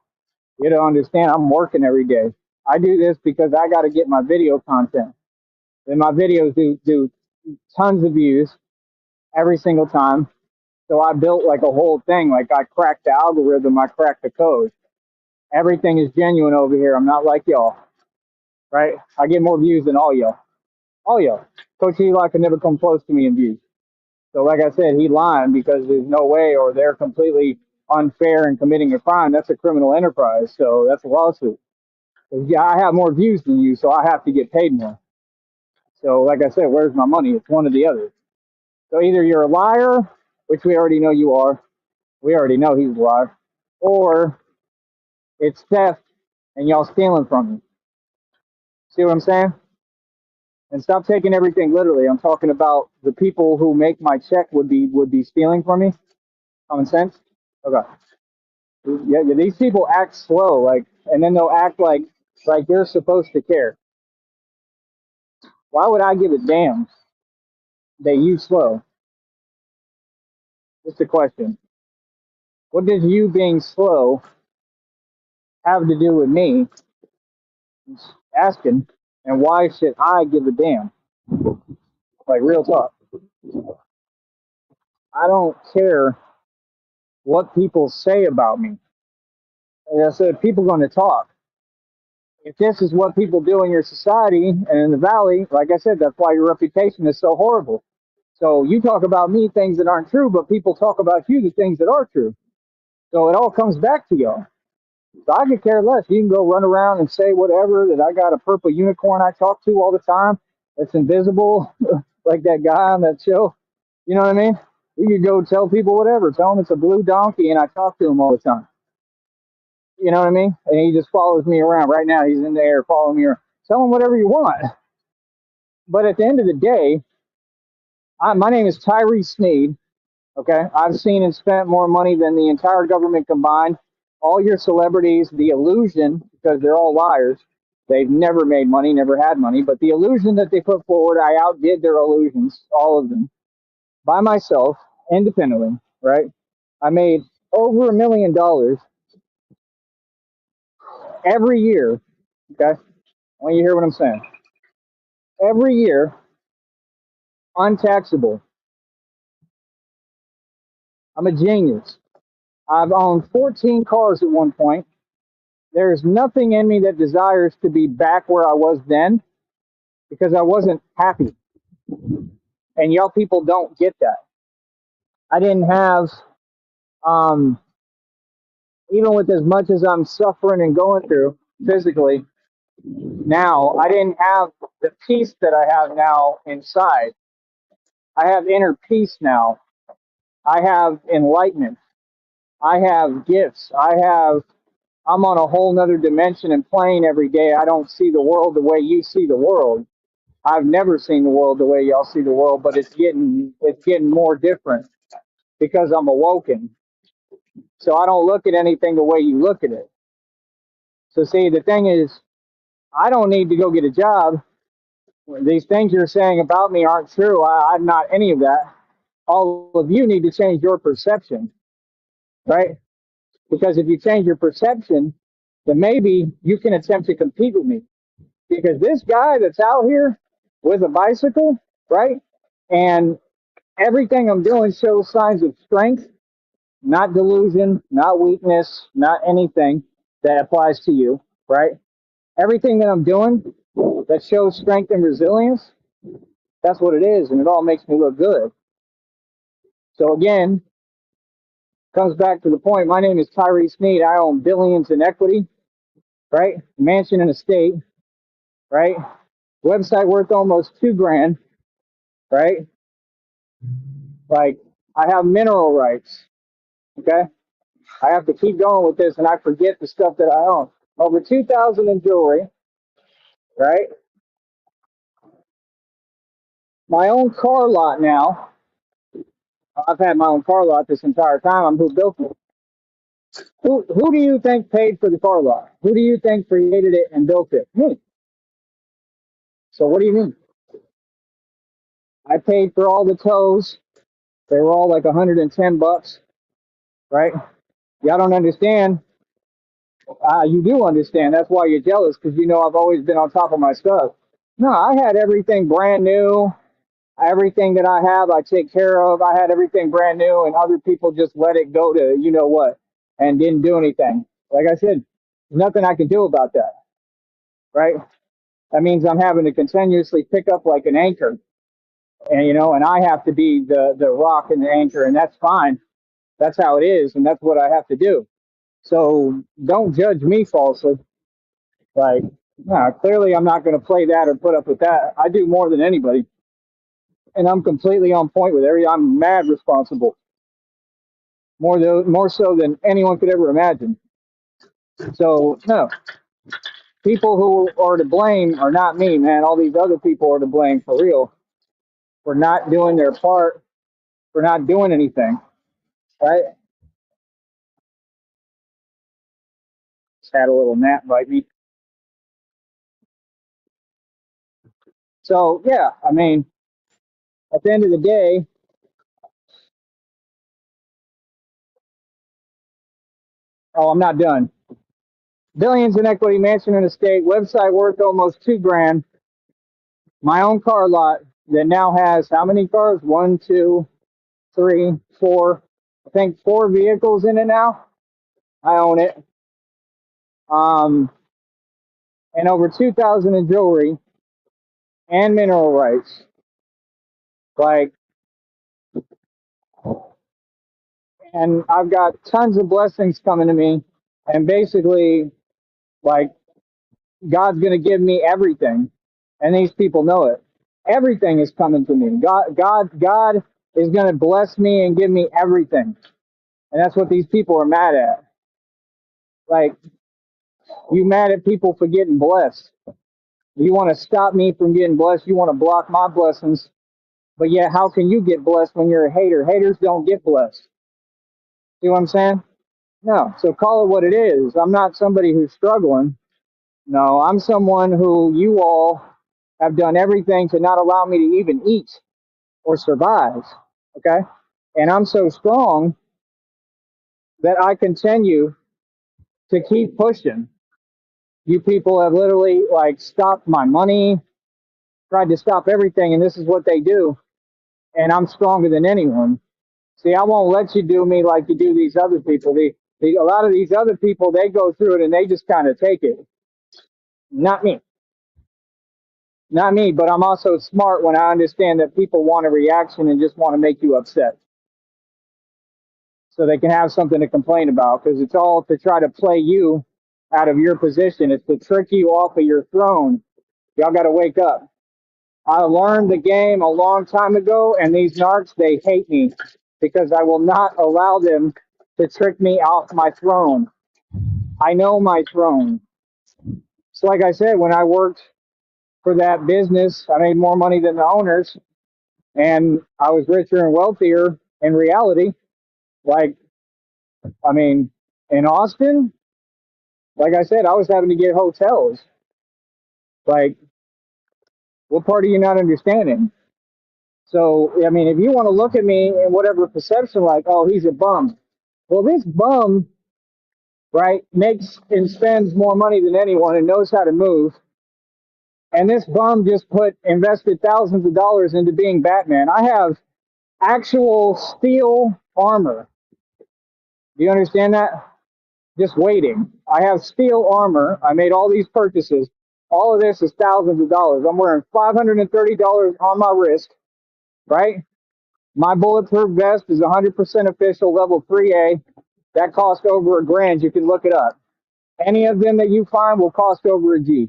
You don't understand. I'm working every day. I do this because I got to get my video content. And my videos do tons of views every single time. So I built like a whole thing. Like I cracked the algorithm. I cracked the code. Everything is genuine over here. I'm not like y'all, right? I get more views than all y'all. All y'all. Coach Eli could never come close to me in views. So like I said, he lying because there's no way, or they're completely unfair and committing a crime. That's a criminal enterprise. So that's a lawsuit. Yeah, I have more views than you, so I have to get paid more. So, like I said, where's my money? It's one or the other. So either you're a liar, which we already know you are. We already know he's a liar. Or it's theft and y'all stealing from me. See what I'm saying? And stop taking everything literally. I'm talking about the people who make my check would be stealing from me. Common sense? Okay. Yeah, these people act slow, like, and then they'll act like they're supposed to care. Why would I give a damn that you slow? Just a question. What does you being slow have to do with me? Just asking. And why should I give a damn? Like real talk. I don't care what people say about me. Like I said, people are going to talk. If this is what people do in your society and in the valley, like I said, that's why your reputation is so horrible. So you talk about me things that aren't true, but people talk about you the things that are true. So it all comes back to y'all. So I could care less. You can go run around and say whatever, that I got a purple unicorn I talk to all the time that's invisible, like that guy on that show. You know what I mean? You could go tell people whatever. Tell them it's a blue donkey and I talk to him all the time. You know what I mean? And he just follows me around. Right now, he's in the air following me around. Tell him whatever you want. But at the end of the day, my name is Tyree Sneed. Okay, I've seen and spent more money than the entire government combined. All your celebrities, the illusion, because they're all liars. They've never made money, never had money. But the illusion that they put forward, I outdid their illusions, all of them, by myself, independently. Right? I made over $1 million every year. Okay, I want you to hear what I'm saying. Every year, untaxable. I'm a genius. I've owned 14 cars at one point. There's nothing in me that desires to be back where I was then because I wasn't happy. And y'all people don't get that. I didn't have, um, even with as much as I'm suffering and going through physically now, I didn't have the peace that I have now inside. I have inner peace now. I have enlightenment. I have gifts. I'm on a whole nother dimension and plane every day. I don't see the world the way you see the world. I've never seen the world the way y'all see the world, but it's getting more different because I'm awoken. So I don't look at anything the way you look at it. So see, the thing is, I don't need to go get a job These things you're saying about me aren't true. I'm not any of that. All of you need to change your perception, right? Because if you change your perception, then maybe you can attempt to compete with me. Because this guy that's out here with a bicycle, right? And everything I'm doing shows signs of strength, not delusion, not weakness, not anything that applies to you, right? Everything that I'm doing that shows strength and resilience, that's what it is, and it all makes me look good. So again, comes back to the point. My name is Tyree Sneed. I own billions in equity, right? Mansion and estate, right? Website worth almost 2 grand, right? Like I have mineral rights, okay? I have to keep going with this, and I forget the stuff that I own. Over 2,000 in jewelry, right? My own car lot now. I've had my own car lot this entire time. I'm who built it. Who do you think paid for the car lot? Who do you think created it and built it? Me. So what do you mean? I paid for all the tows. They were all like 110 bucks, right? Y'all don't understand. You do understand. That's why you're jealous, because you know I've always been on top of my stuff. No, I had everything brand new. Everything that I have, I take care of. I had everything brand new, and other people just let it go to you know what and didn't do anything. Like I said, there's nothing I can do about that, right? That means I'm having to continuously pick up like an anchor, and and I have to be the rock and the anchor, and that's fine. That's how it is, and that's what I have to do. So don't judge me falsely. Like, no, clearly I'm not going to play that or put up with that. I do more than anybody, and I'm completely on point with every. I'm mad responsible, more so than anyone could ever imagine. So no, people who are to blame are not me, man. All these other people are to blame for real, for not doing their part, for not doing anything, right? Just had a little gnat bite me. So yeah, I mean, at the end of the day, oh, I'm not done. Billions in equity, mansion and estate, website worth almost 2 grand. My own car lot that now has how many cars? One, two, three, four. I think 4 vehicles in it now. I own it. Um, and over 2,000 in jewelry and mineral rights. Like, and I've got tons of blessings coming to me. And basically, like, God's going to give me everything. And these people know it. Everything is coming to me. God is going to bless me and give me everything. And that's what these people are mad at. Like, you mad at people for getting blessed. You want to stop me from getting blessed. You want to block my blessings. But yeah, how can you get blessed when you're a hater? Haters don't get blessed. See what I'm saying? No. So call it what it is. I'm not somebody who's struggling. No, I'm someone who you all have done everything to not allow me to even eat or survive. Okay? And I'm so strong that I continue to keep pushing. You people have literally like stopped my money, tried to stop everything, and this is what they do. And I'm stronger than anyone. See, I won't let you do me like you do these other people. A lot of these other people, they go through it and they just kind of take it. Not me. Not me, but I'm also smart when I understand that people want a reaction and just want to make you upset. So they can have something to complain about, because it's all to try to play you out of your position. It's to trick you off of your throne. Y'all got to wake up. I learned the game a long time ago, and these narcs, they hate me because I will not allow them to trick me off my throne. I know my throne. So like I said, when I worked for that business, I made more money than the owners, and I was richer and wealthier in reality. Like, I mean, in Austin, like I said, I was having to get hotels. Like, What part are you not understanding? So, I mean, if you want to look at me in whatever perception, like, oh, he's a bum. Well, this bum, right, makes and spends more money than anyone and knows how to move. And this bum just invested thousands of dollars into being Batman. I have actual steel armor. Do you understand that? Just waiting. I have steel armor. I made all these purchases. All of this is thousands of dollars. I'm wearing $530 on my wrist, right? My bulletproof vest is 100% official, level 3A. That cost over $1,000. You can look it up. Any of them that you find will cost over a G,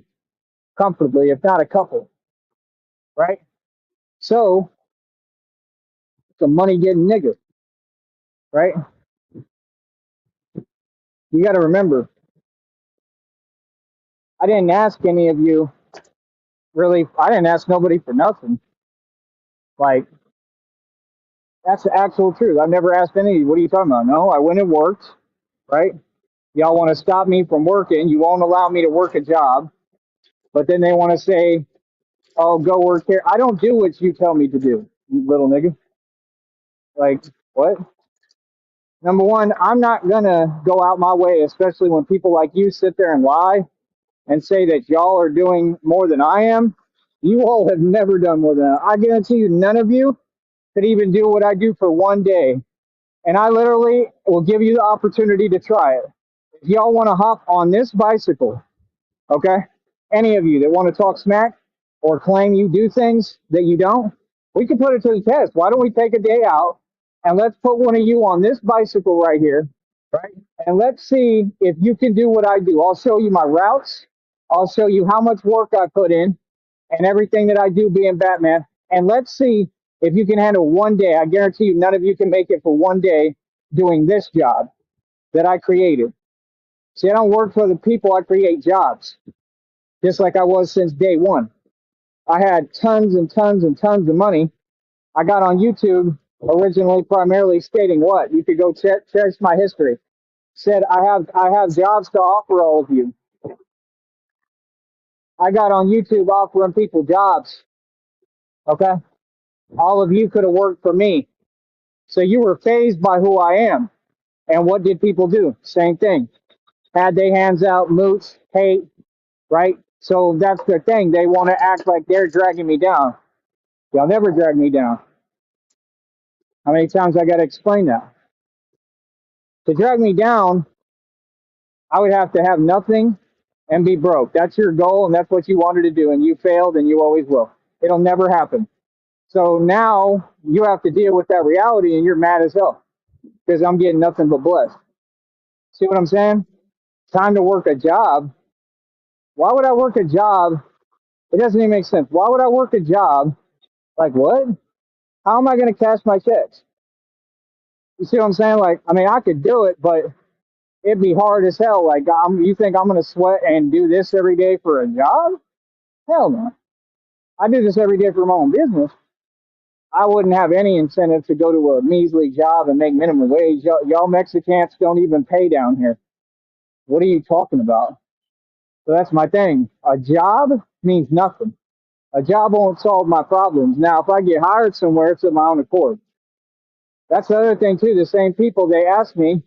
comfortably, if not a couple, right? So, it's a money getting nigga, right? You got to remember, I didn't ask any of you, really, I didn't ask nobody for nothing. Like, that's the actual truth. I've never asked any of you, what are you talking about? No, I went and worked, right? Y'all want to stop me from working. You won't allow me to work a job. But then they want to say, oh, go work here. I don't do what you tell me to do, you little nigga. Like, what? Number one, I'm not going to go out my way, especially when people like you sit there and lie and say that y'all are doing more than I am. You all have never done more than I guarantee you, none of you could even do what I do for one day. And I literally will give you the opportunity to try it. If y'all want to hop on this bicycle, okay? Any of you that want to talk smack or claim you do things that you don't, we can put it to the test. Why don't we take a day out and let's put one of you on this bicycle right here, right? And let's see if you can do what I do. I'll show you my routes. I'll show you how much work I put in and everything that I do being Batman. And let's see if you can handle one day. I guarantee you none of you can make it for one day doing this job that I created. See, I don't work for the people, I create jobs, just like I was since day one. I had tons and tons and tons of money. I got on YouTube originally primarily stating what? You could go check my history. Said I have jobs to offer all of you. I got on YouTube offering people jobs. Okay? All of you could have worked for me. So you were fazed by who I am. And what did people do? Same thing. Had their hands out, moots, hate, right? So that's the thing. They want to act like they're dragging me down. Y'all never drag me down. How many times I got to explain that? To drag me down, I would have to have nothing and be broke. That's your goal, and that's what you wanted to do, and you failed, and you always will. It'll never happen. So now you have to deal with that reality, and you're mad as hell because I'm getting nothing but blessed. See what I'm saying? Time to work a job. Why would I work a job? It doesn't even make sense. Why would I work a job? Like what? How am I going to cash my checks? You see what I'm saying? Like, I mean, I could do it, but it'd be hard as hell. Like, you think I'm going to sweat and do this every day for a job? Hell no. I do this every day for my own business. I wouldn't have any incentive to go to a measly job and make minimum wage. Y'all Mexicans don't even pay down here. What are you talking about? So that's my thing. A job means nothing. A job won't solve my problems. Now, if I get hired somewhere, it's of my own accord. That's the other thing, too. The same people, they ask me,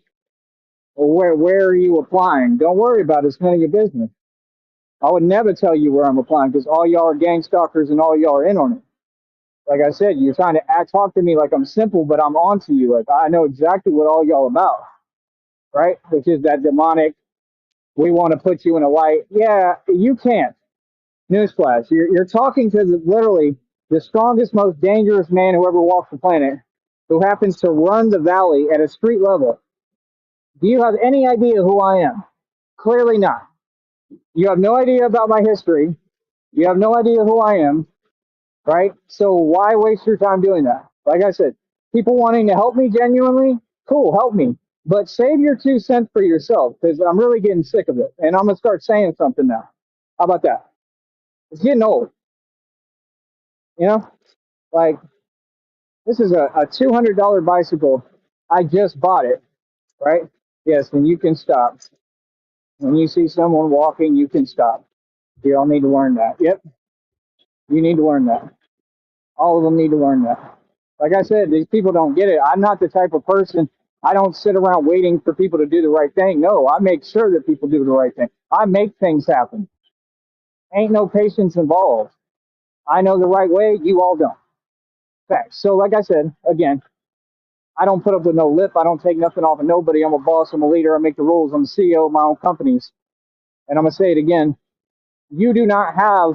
well, where are you applying? Don't worry about it. It's none of your business. I would never tell you where I'm applying because all y'all are gang stalkers and all y'all are in on it. Like I said, you're trying to talk to me like I'm simple, but I'm on to you. Like I know exactly what all y'all about, right? Which is that demonic, we want to put you in a light. Yeah, you can't. Newsflash, you're talking to literally the strongest, most dangerous man who ever walked the planet, who happens to run the valley at a street level. Do you have any idea who I am? Clearly not. You have no idea about my history. You have no idea who I am, right? So why waste your time doing that? Like I said, people wanting to help me genuinely, cool, help me. But save your 2 cents for yourself because I'm really getting sick of it. And I'm going to start saying something now. How about that? It's getting old. You know, like this is a $200 bicycle. I just bought it, right? Yes, and you can stop. When you see someone walking, you can stop. You all need to learn that. Yep. You need to learn that. All of them need to learn that. Like I said, these people don't get it. I'm not the type of person, I don't sit around waiting for people to do the right thing. No, I make sure that people do the right thing. I make things happen. Ain't no patience involved. I know the right way, you all don't. Facts. So, like I said, again, I don't put up with no lip. I don't take nothing off of nobody. I'm a boss. I'm a leader. I make the rules. I'm the CEO of my own companies. And I'm going to say it again. You do not have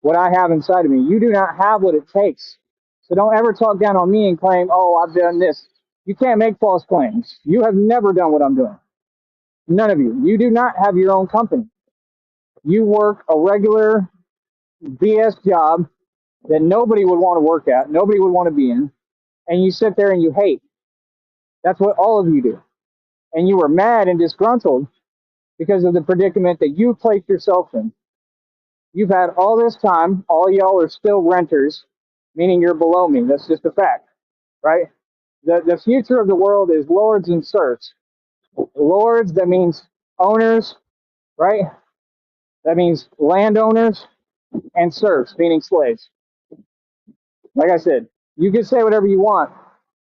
what I have inside of me. You do not have what it takes. So don't ever talk down on me and claim, oh, I've done this. You can't make false claims. You have never done what I'm doing. None of you. You do not have your own company. You work a regular BS job that nobody would want to work at, nobody would want to be in, and you sit there and you hate. That's what all of you do. And you are mad and disgruntled because of the predicament that you placed yourself in. You've had all this time, all y'all are still renters, meaning you're below me. That's just a fact, right? The future of the world is lords and serfs. Lords, that means owners, right? That means landowners, and serfs, meaning slaves. Like I said, you can say whatever you want.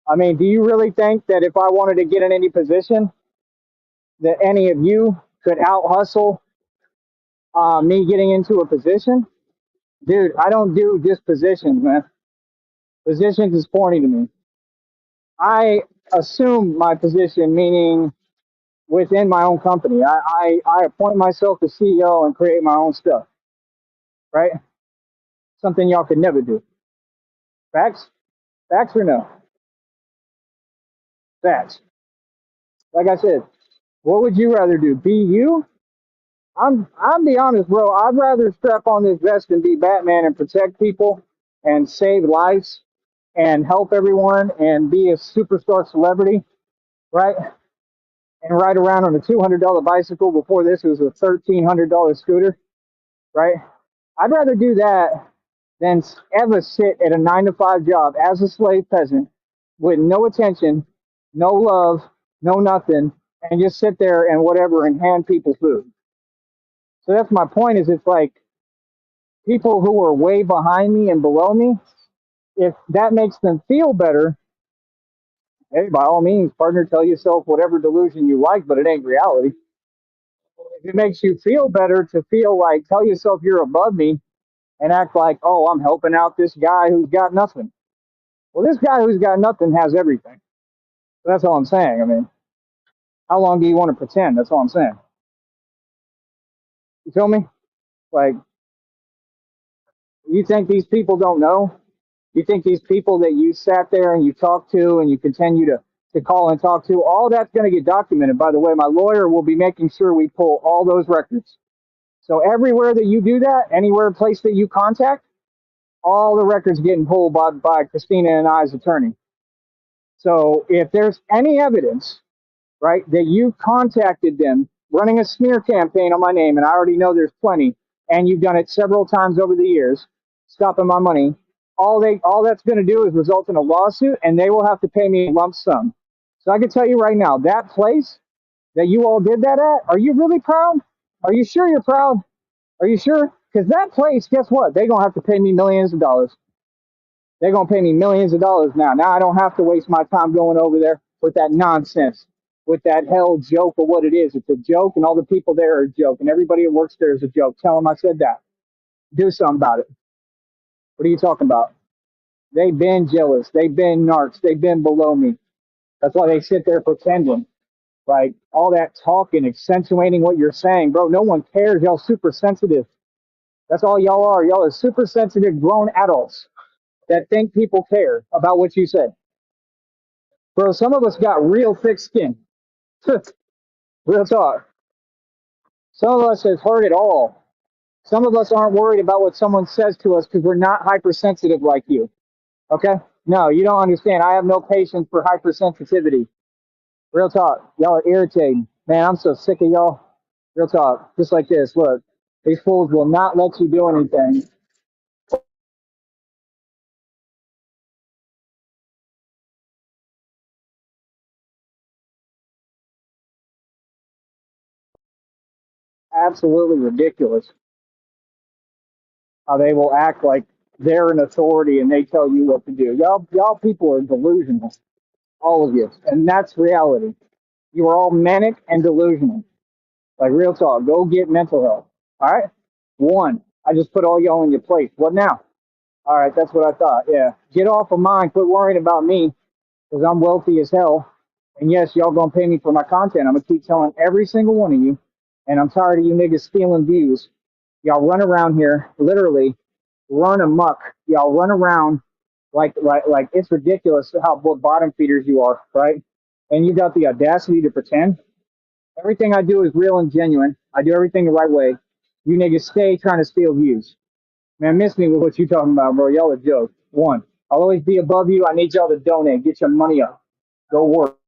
I mean, do you really think that if I wanted to get in any position, that any of you could out hustle me getting into a position? Dude, I don't do just positions, man. Positions is corny to me. I assume my position, meaning within my own company. I appoint myself the CEO and create my own stuff, right? Something y'all could never do. Facts? Facts or no? Facts. Like I said, what would you rather do? Be you? I'm be honest, bro. I'd rather strap on this vest and be Batman and protect people and save lives and help everyone and be a superstar celebrity, right? And ride around on a $200 bicycle. Before this, it was a $1,300 scooter, right? I'd rather do that than ever sit at a 9 to 5 job as a slave peasant with no attention, no love, no nothing, and just sit there and whatever and hand people food. So that's my point. Is it's like people who are way behind me and below me, if that makes them feel better, hey, by all means, partner, tell yourself whatever delusion you like, but it ain't reality. If it makes you feel better to feel like, tell yourself you're above me and act like, oh, I'm helping out this guy who's got nothing. Well, this guy who's got nothing has everything. So that's all I'm saying. I mean, how long do you want to pretend? That's all I'm saying. You feel me? Like, you think these people don't know? You think these people that you sat there and you talked to and you continue to call and talk to, all that's going to get documented. By the way, my lawyer will be making sure we pull all those records. So everywhere that you do that, anywhere, place that you contact, all the records getting pulled by Christina and I's attorney. So if there's any evidence, right, that you contacted them running a smear campaign on my name, and I already know there's plenty, and you've done it several times over the years, stopping my money, all that's going to do is result in a lawsuit, and they will have to pay me a lump sum. So I can tell you right now, that place that you all did that at, are you really proud? Are you sure you're proud? Are you sure? Because that place, guess what? They're going to have to pay me millions of dollars. They're going to pay me millions of dollars now. Now I don't have to waste my time going over there with that nonsense, with that hell joke of what it is. It's a joke, and all the people there are a joke, and everybody that works there is a joke. Tell them I said that. Do something about it. What are you talking about? They've been jealous. They've been narcs. They've been below me. That's why they sit there pretending. Like all that talking, accentuating what you're saying. Bro, no one cares. Y'all super sensitive. That's all y'all are. Y'all are super sensitive grown adults that think people care about what you say. Bro, some of us got real thick skin. Real talk. Some of us have heard it all. Some of us aren't worried about what someone says to us because we're not hypersensitive like you. Okay? No, you don't understand. I have no patience for hypersensitivity. Real talk. Y'all are irritating. Man, I'm so sick of y'all. Real talk. Just like this. Look, these fools will not let you do anything. Absolutely ridiculous. how they will act like they're an authority and they tell you what to do. Y'all people are delusional, all of you, and that's reality. You are all manic and delusional. Like real talk. Go get mental health. All right. One. I just put all y'all in your place. What now? All right. That's what I thought. Yeah. Get off of mine. Quit worrying about me because I'm wealthy as hell. And yes, y'all gonna pay me for my content. I'm gonna keep telling every single one of you. And I'm tired of you niggas stealing views. Y'all run around here, literally run amok. Y'all run around like it's ridiculous how bottom feeders you are, right? And you got the audacity to pretend. Everything I do is real and genuine. I do everything the right way. You niggas stay trying to steal views. Man, miss me with what you talking about, bro. Y'all a joke. One, I'll always be above you. I need y'all to donate. Get your money up. Go work.